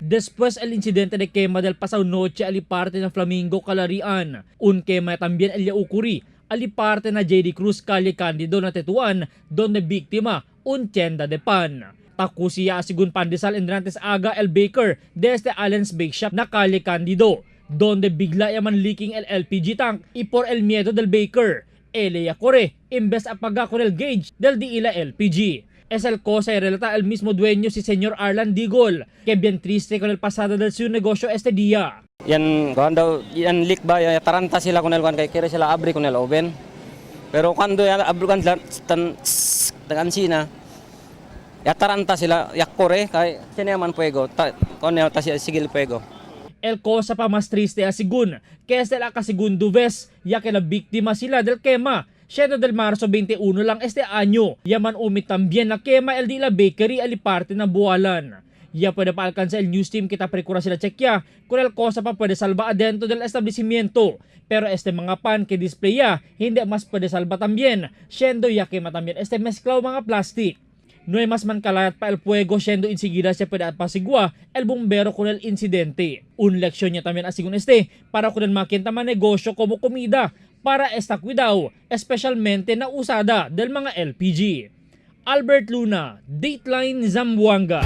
Después el incidente de quema del pasado noche aliparte ng Flamingo Calarian, un quema también el ocurrí aliparte na JD Cruz Calle Candido na Tetuan, donde víctima un tienda de pan. Takusiya asigun pandesal Endrantes Aga el Baker desde Allen's Bake Shop na Calle Candido, donde bigla yaman leaking el LPG tank y por el miedo del Baker, Elia Corre, imbes apaga con el gauge del diila LPG. Es el cosa y relata el mismo dueño si Señor Arlan Digol, que bien triste con el pasado del su negosyo este día. Yan, cuando yan leak ba, yan, taranta sila kung elwan kay kira sila abri kung el oven. Pero cuando yan abri kan tan sina, ya taranta sila yakore kay sineman puego, kon el tas sigil puego. El cosa pa mas triste asigun, que es la kasigundo vez, ya que la biktima sila del quema. 7 del Marzo 21 lang este año, yaman umit también na quema el Dila Bakery aliparte ng Bualan. Ya puede pa alcanza el news team kita precura sila checkya, kung el cosa pa puede salva adentro del establecimiento. Pero este mga pan que display ya, hindi mas puede salva también, siendo ya quema también este mezclaw mga plastic. No hay más man kalayat pa el fuego siendo enseguida se puede apasigua el bombero con el incidente. Un leksyon niya también asigun este para kung makinta man negosyo como comida para esta cuidado, especialmente na usada del mga LPG. Albert Luna, Dateline Zamboanga.